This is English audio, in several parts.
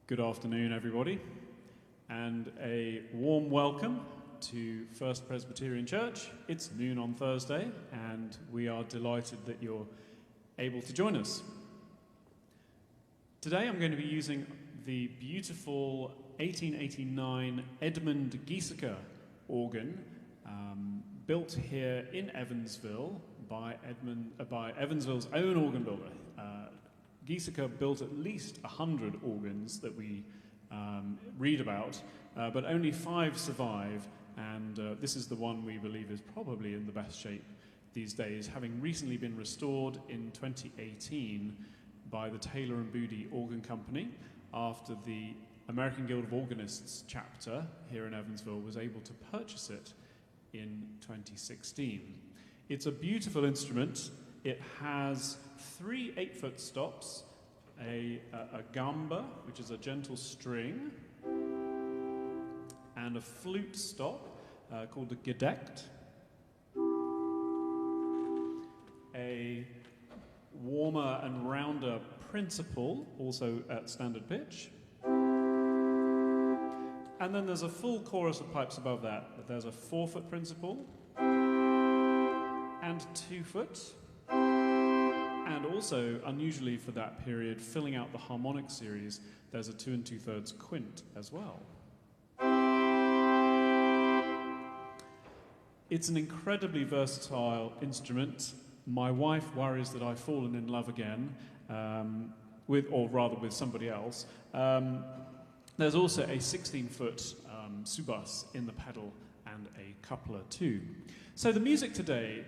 Good afternoon, everybody, and a warm welcome to First Presbyterian Church. It's noon on Thursday, and we are delighted that you're able to join us. Today I'm going to be using the beautiful 1889 Edmund Giesecke organ, built here in Evansville by Evansville's own organ builder. Giesecke built at least 100 organs that we read about, but only 5 survive, and this is the one we believe is probably in the best shape these days, having recently been restored in 2018 by the Taylor and Boody Organ Company after the American Guild of Organists chapter here in Evansville was able to purchase it in 2016. It's a beautiful instrument. It has 3 8-foot stops, a gamba, which is a gentle string, and a flute stop called a gedeckt, a warmer and rounder principal, also at standard pitch, and then there's a full chorus of pipes above that. There's a 4-foot principal and 2-foot. And also, unusually for that period, filling out the harmonic series, there's a 2 2/3 quint as well. It's an incredibly versatile instrument. My wife worries that I've fallen in love again, with somebody else. There's also a 16-foot subus in the pedal and a coupler too. So the music today,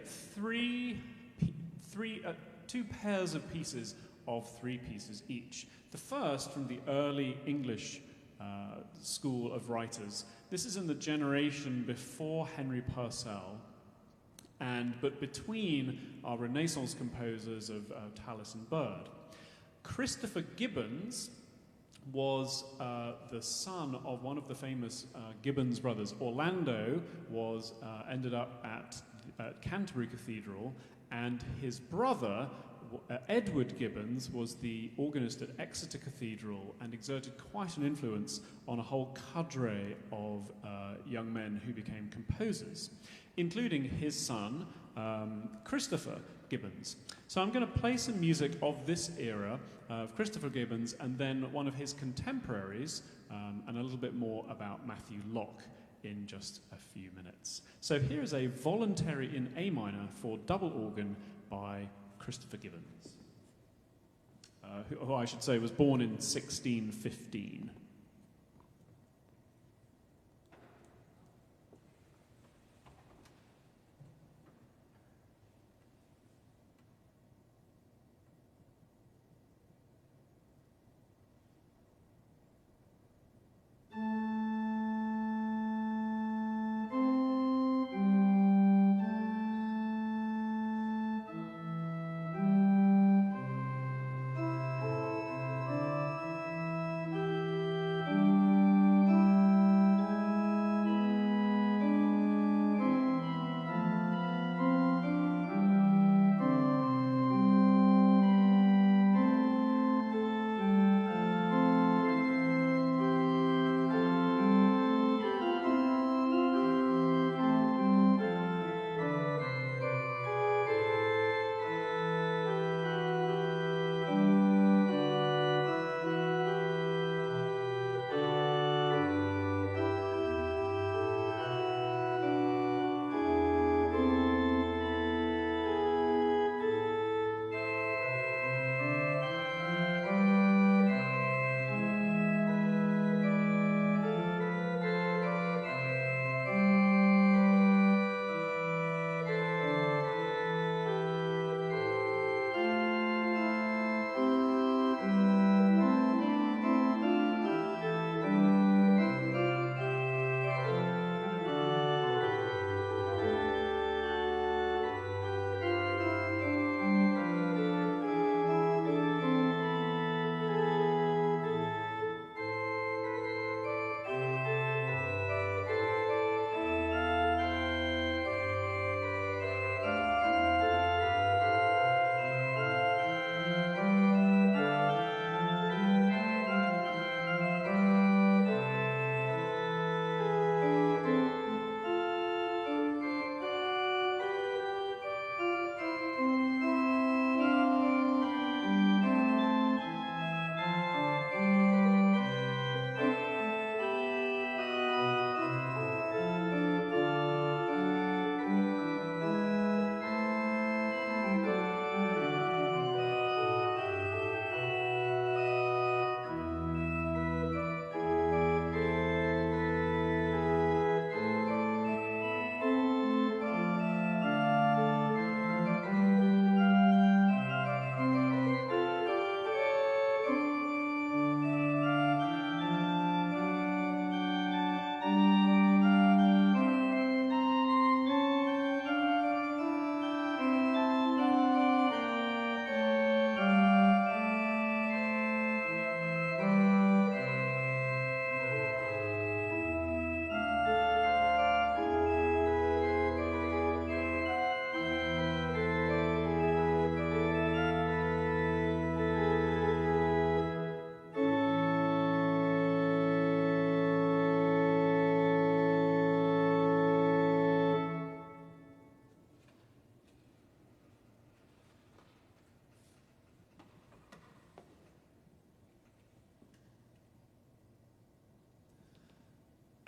2 pairs of pieces of 3 pieces each. The first from the early English school of writers. This is in the generation before Henry Purcell, but between our Renaissance composers of Tallis and Bird. Christopher Gibbons was the son of one of the famous Gibbons brothers. Orlando ended up at Canterbury Cathedral, and his brother, Edward Gibbons, was the organist at Exeter Cathedral and exerted quite an influence on a whole cadre of young men who became composers, including his son, Christopher Gibbons. So I'm going to play some music of this era of Christopher Gibbons and then one of his contemporaries, and a little bit more about Matthew Locke in just a few minutes. So here is a voluntary in A minor for double organ by Christopher Gibbons, who I should say was born in 1615.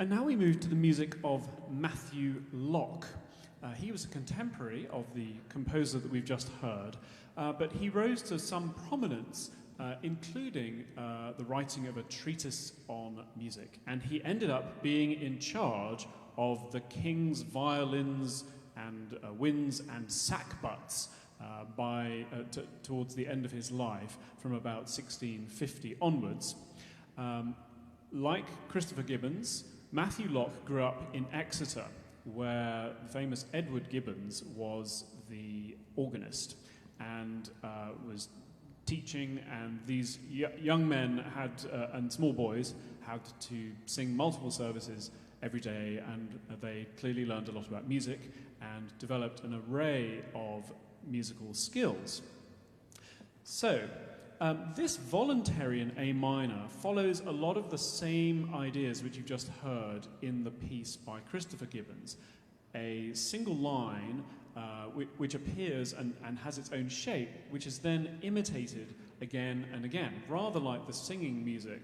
And now we move to the music of Matthew Locke. He was a contemporary of the composer that we've just heard, but he rose to some prominence, including the writing of a treatise on music. And he ended up being in charge of the king's violins and winds and sackbuts towards the end of his life, from about 1650 onwards. Like Christopher Gibbons, Matthew Locke grew up in Exeter, where the famous Edward Gibbons was the organist and was teaching, and these young men and small boys had to sing multiple services every day, and they clearly learned a lot about music and developed an array of musical skills. So, this Voluntarian A minor follows a lot of the same ideas which you've just heard in the piece by Christopher Gibbons. A single line which appears and has its own shape, which is then imitated again and again, rather like the singing music,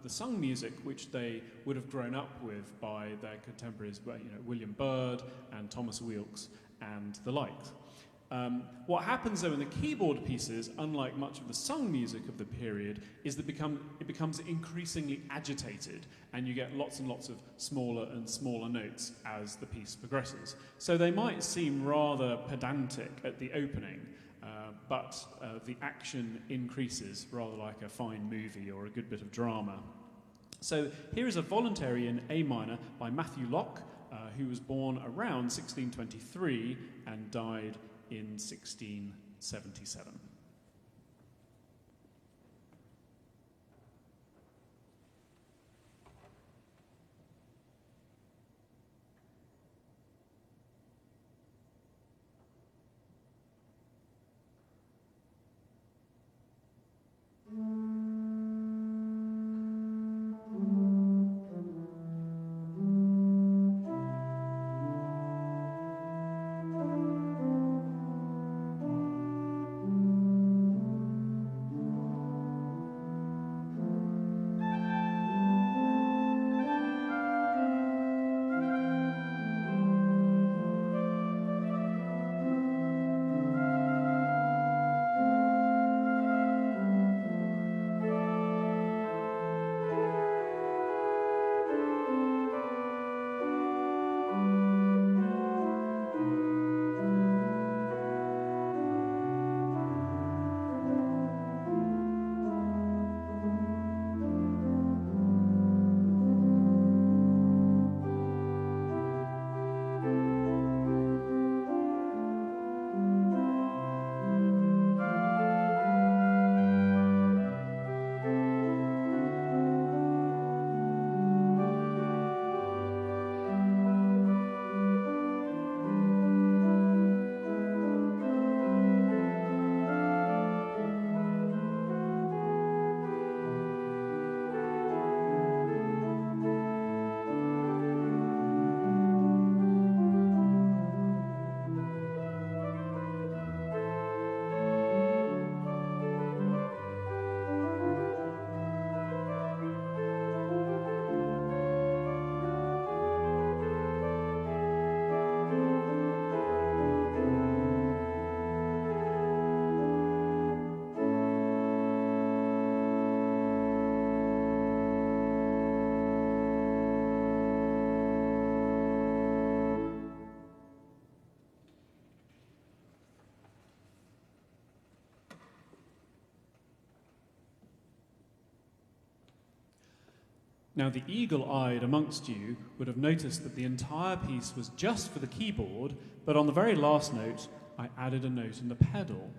the sung music which they would have grown up with by their contemporaries, William Byrd and Thomas Weelkes and the like. What happens, though, in the keyboard pieces, unlike much of the sung music of the period, is that it becomes increasingly agitated, and you get lots and lots of smaller and smaller notes as the piece progresses. So they might seem rather pedantic at the opening, but the action increases, rather like a fine movie or a good bit of drama. So here is a Voluntarian A minor by Matthew Locke, who was born around 1623 and died in 1677. Now, the eagle-eyed amongst you would have noticed that the entire piece was just for the keyboard, but on the very last note, I added a note in the pedal.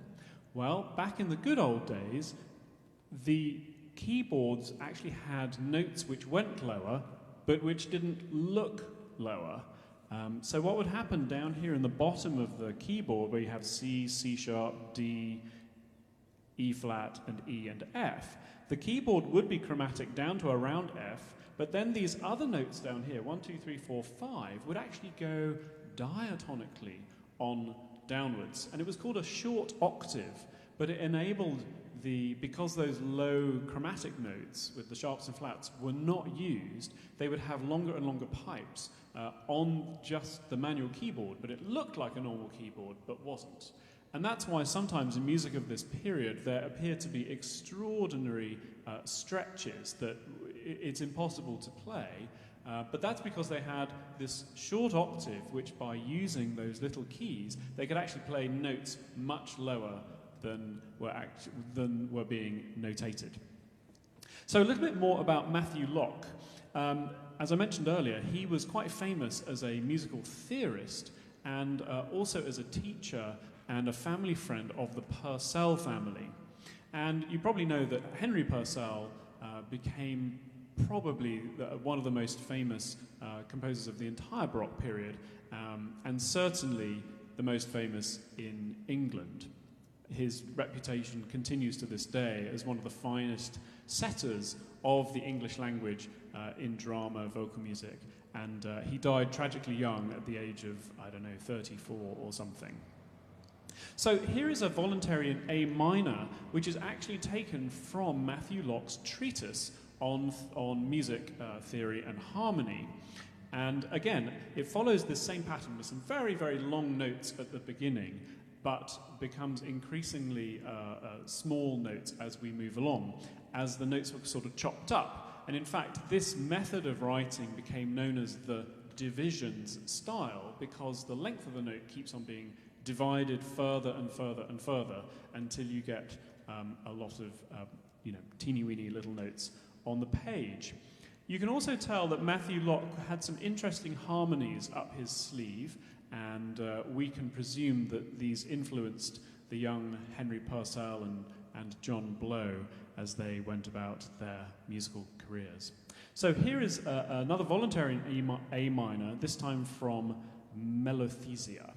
Well, back in the good old days, the keyboards actually had notes which went lower, but which didn't look lower. So what would happen down here in the bottom of the keyboard, where you have C, C sharp, D, E flat, and E and F, the keyboard would be chromatic down to around F, but then these other notes down here, 1, 2, 3, 4, 5, would actually go diatonically on downwards. And it was called a short octave, but it enabled because those low chromatic notes with the sharps and flats were not used, they would have longer and longer pipes on just the manual keyboard, but it looked like a normal keyboard, but wasn't. And that's why sometimes in music of this period there appear to be extraordinary stretches that it's impossible to play, but that's because they had this short octave which, by using those little keys, they could actually play notes much lower than were being notated. So a little bit more about Matthew Locke. As I mentioned earlier, he was quite famous as a musical theorist and also as a teacher and a family friend of the Purcell family. And you probably know that Henry Purcell became probably one of the most famous composers of the entire Baroque period, and certainly the most famous in England. His reputation continues to this day as one of the finest setters of the English language in drama, vocal music, and he died tragically young at the age of, 34 or something. So here is a Voluntarian A minor, which is actually taken from Matthew Locke's treatise on music theory and harmony. And again, it follows this same pattern with some very, very long notes at the beginning, but becomes increasingly small notes as we move along, as the notes were sort of chopped up. And in fact, this method of writing became known as the divisions style, because the length of the note keeps on being divided further and further and further until you get a lot of teeny-weeny little notes on the page. You can also tell that Matthew Locke had some interesting harmonies up his sleeve, and we can presume that these influenced the young Henry Purcell and John Blow as they went about their musical careers. So here is another Voluntarian A minor, this time from Melothesia.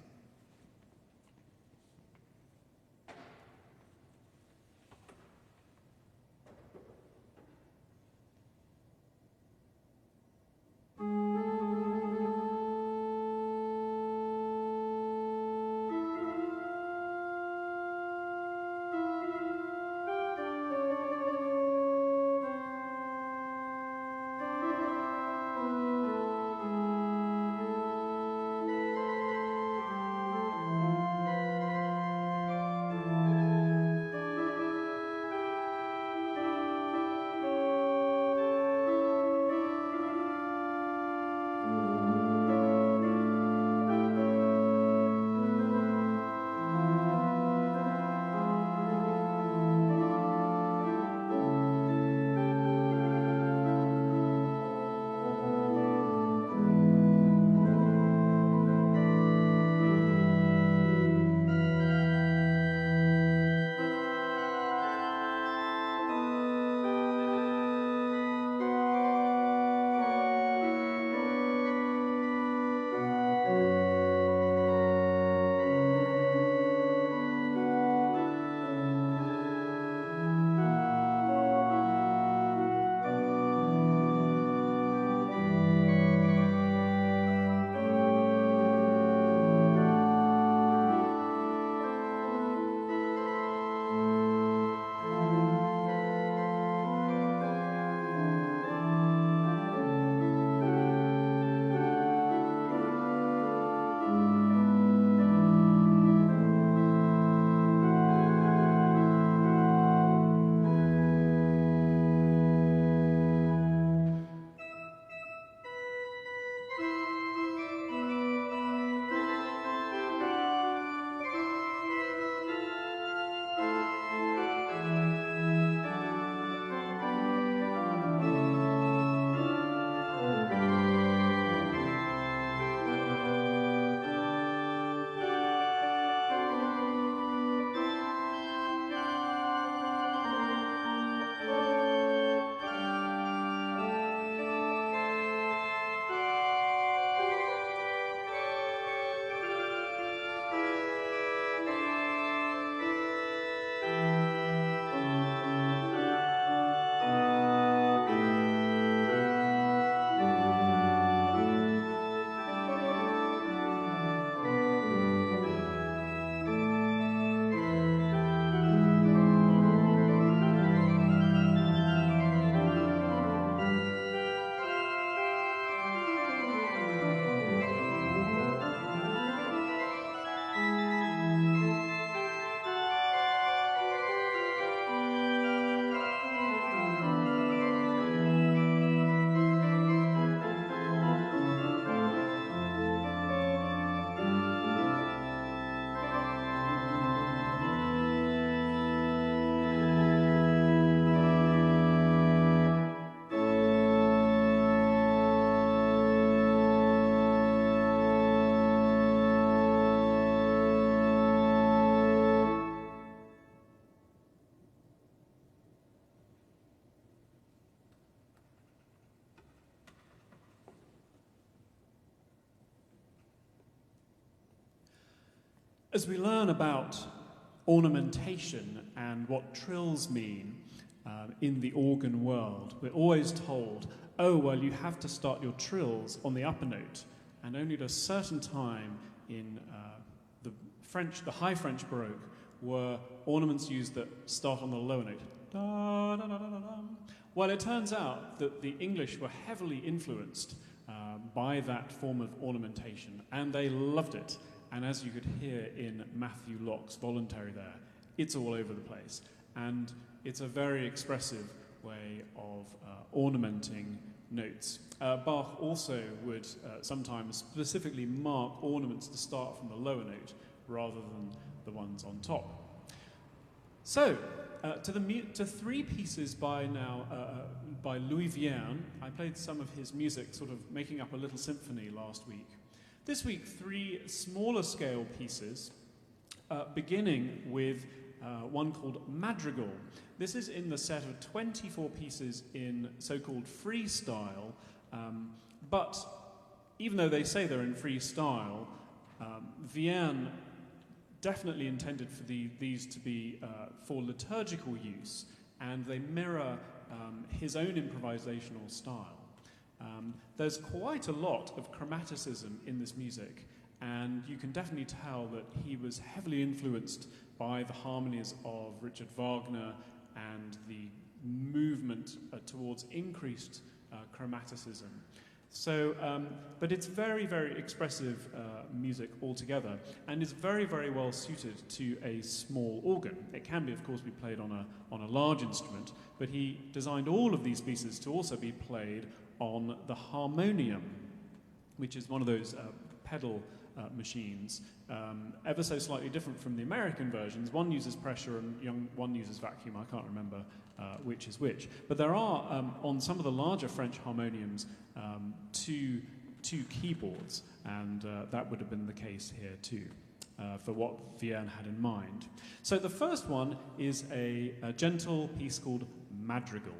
As we learn about ornamentation and what trills mean in the organ world, we're always told, oh, well, you have to start your trills on the upper note, and only at a certain time in the High French Baroque were ornaments used that start on the lower note. Da, da, da, da, da, da. Well, it turns out that the English were heavily influenced by that form of ornamentation, and they loved it. And as you could hear in Matthew Locke's Voluntary there, it's all over the place. And it's a very expressive way of ornamenting notes. Bach also would sometimes specifically mark ornaments to start from the lower note rather than the ones on top. So, to three pieces by Louis Vierne. I played some of his music, sort of making up a little symphony last week. This week, three smaller scale pieces, beginning with one called Madrigal. This is in the set of 24 pieces in so-called freestyle, but even though they say they're in freestyle, Vierne definitely intended for these to be for liturgical use, and they mirror his own improvisational style. There's quite a lot of chromaticism in this music, and you can definitely tell that he was heavily influenced by the harmonies of Richard Wagner and the movement towards increased chromaticism. So, but it's very, very expressive music altogether, and is very, very well suited to a small organ. It can be, of course, be played on a large instrument, but he designed all of these pieces to also be played on the harmonium, which is one of those pedal machines, ever so slightly different from the American versions. One uses pressure and one uses vacuum. I can't remember which is which. But there are, on some of the larger French harmoniums, two keyboards, and that would have been the case here too, for what Vierne had in mind. So the first one is a gentle piece called Madrigal.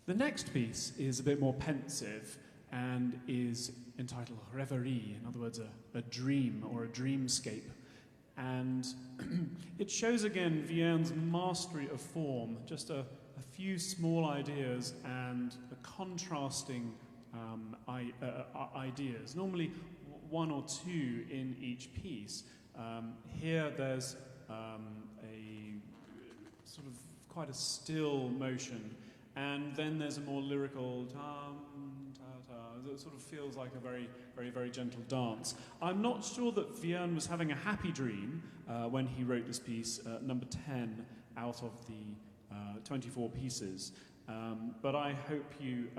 The next piece is a bit more pensive and is entitled Reverie, in other words, a dream or a dreamscape. And it shows again Viern's mastery of form, just a few small ideas and contrasting ideas, normally one or two in each piece. Here there's a sort of quite a still motion, and then there's a more lyrical that sort of feels like a very, very, very gentle dance. I'm not sure that Vierne was having a happy dream when he wrote this piece, number 10 out of the 24 pieces. But I hope you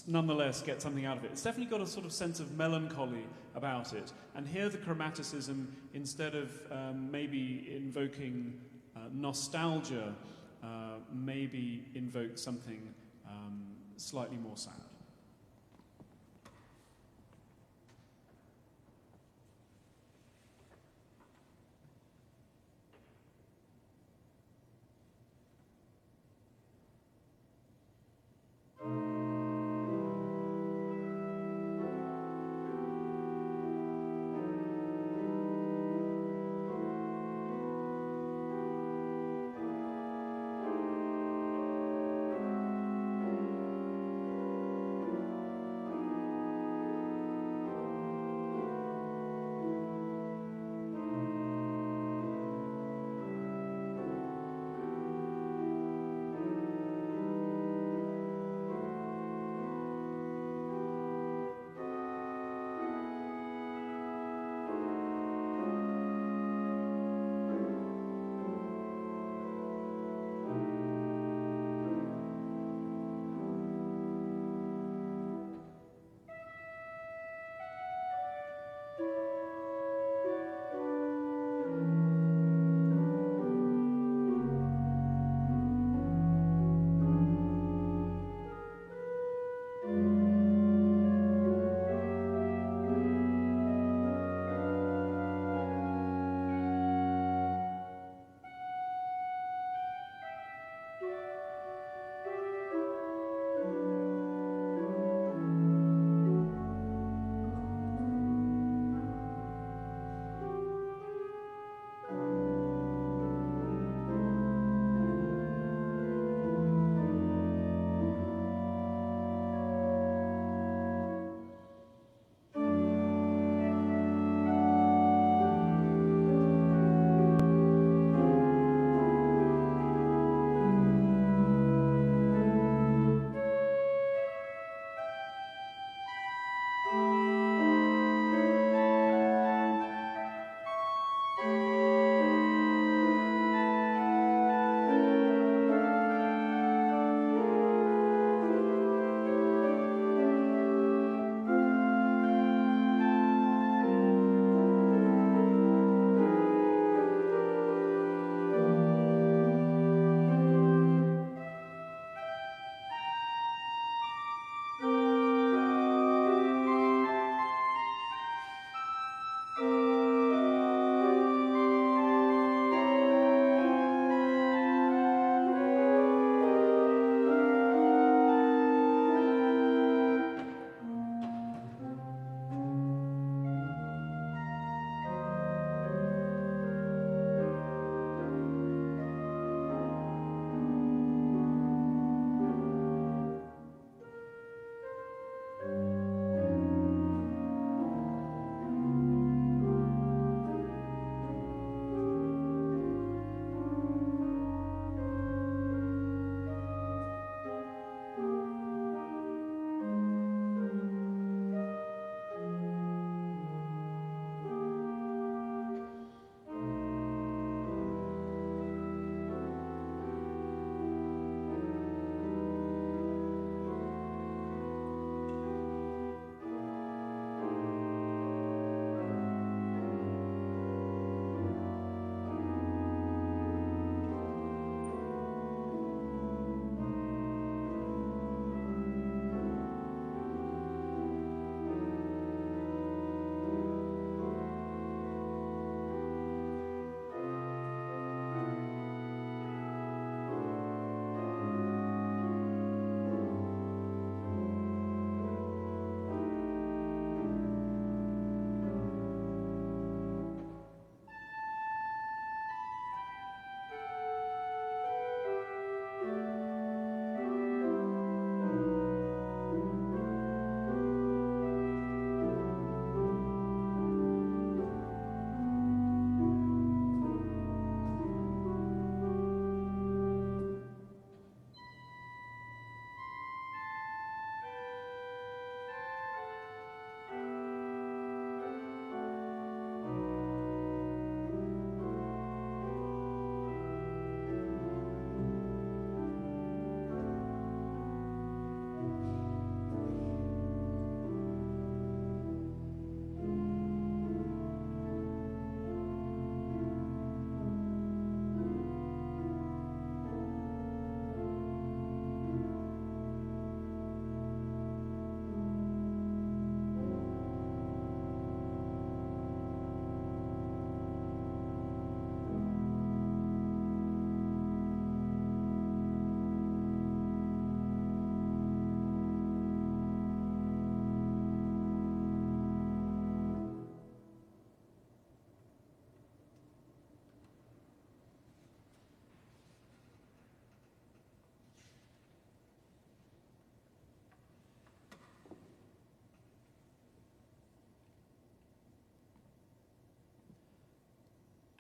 nonetheless get something out of it. It's definitely got a sort of sense of melancholy about it. And here the chromaticism, instead of maybe invoking nostalgia, maybe invokes something slightly more sad.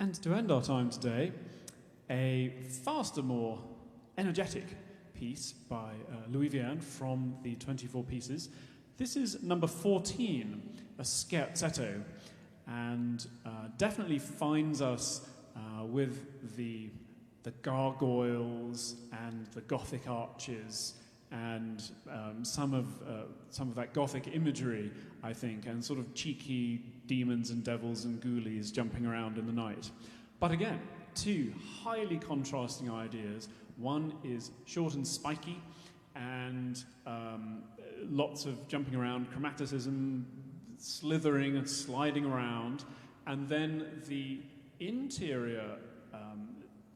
And to end our time today, a faster, more energetic piece by Louis Vierne from the 24 pieces. This is number 14, a scherzetto, and definitely finds us with the gargoyles and the Gothic arches and some of that Gothic imagery, I think, and sort of cheeky demons and devils and ghoulies jumping around in the night. But again, two highly contrasting ideas. One is short and spiky, and lots of jumping around, chromaticism, slithering and sliding around, and then the interior,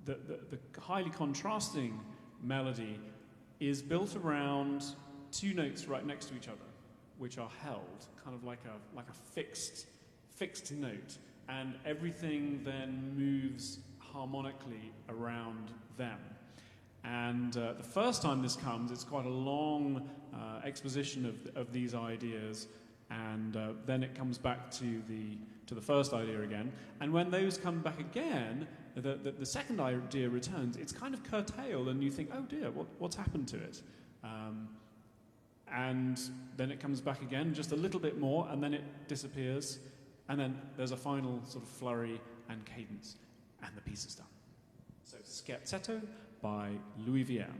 the highly contrasting melody is built around two notes right next to each other, which are held, kind of like a fixed note, and everything then moves harmonically around them. And the first time this comes, it's quite a long exposition of these ideas, and then it comes back to the first idea again. And when those come back again, the second idea returns. It's kind of curtailed, and you think, oh dear, what's happened to it? And then it comes back again, just a little bit more, and then it disappears, and then there's a final sort of flurry and cadence, and the piece is done. So, Scherzetto by Louis Vierne.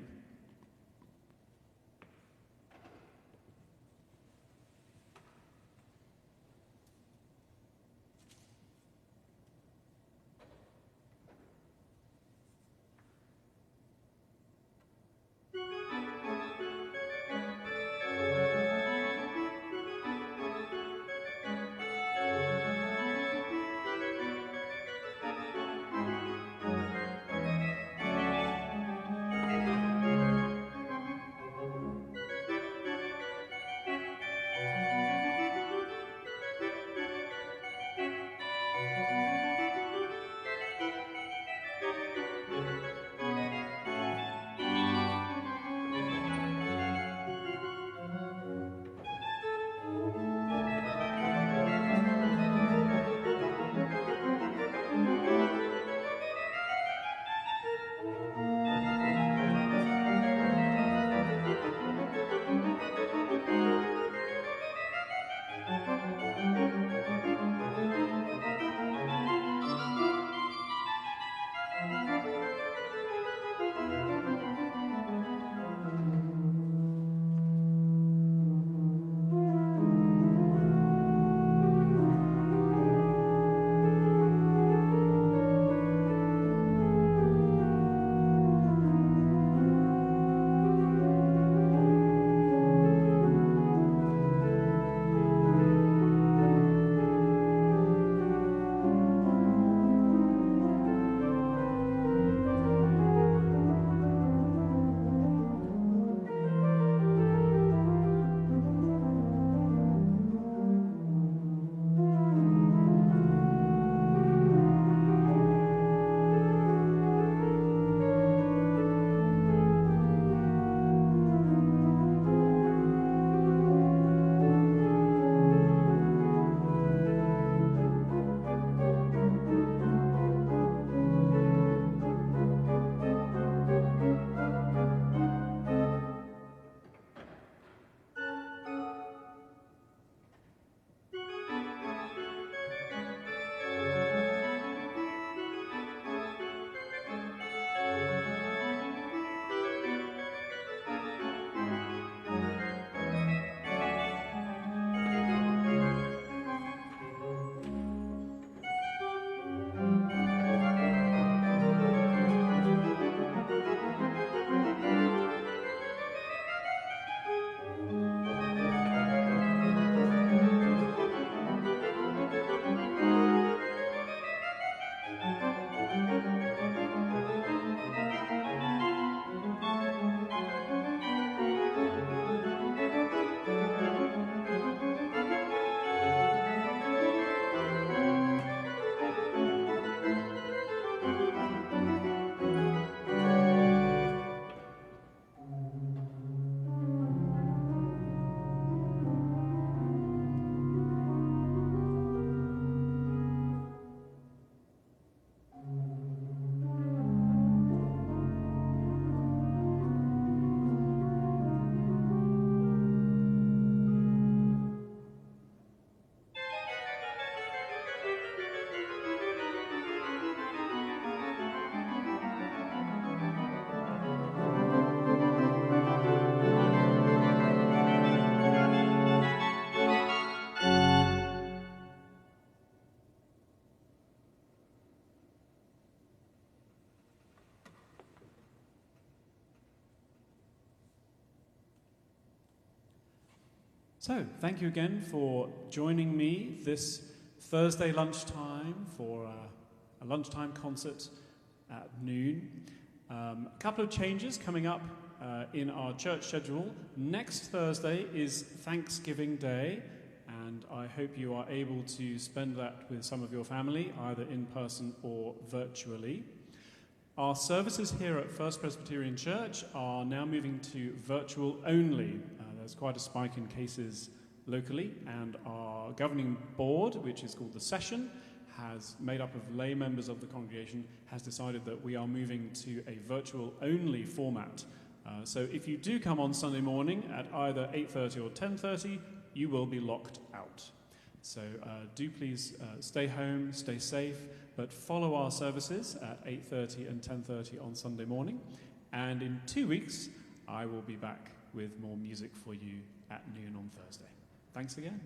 So, thank you again for joining me this Thursday lunchtime for a lunchtime concert at noon. A couple of changes coming up in our church schedule. Next Thursday is Thanksgiving Day, and I hope you are able to spend that with some of your family, either in person or virtually. Our services here at First Presbyterian Church are now moving to virtual only. There's quite a spike in cases locally, and our governing board, which is called the Session, made up of lay members of the congregation, has decided that we are moving to a virtual only format. So if you do come on Sunday morning at either 8:30 or 10:30, you will be locked out. So do please stay home, stay safe, but follow our services at 8:30 and 10:30 on Sunday morning. And in 2 weeks, I will be back with more music for you at noon on Thursday. Thanks again.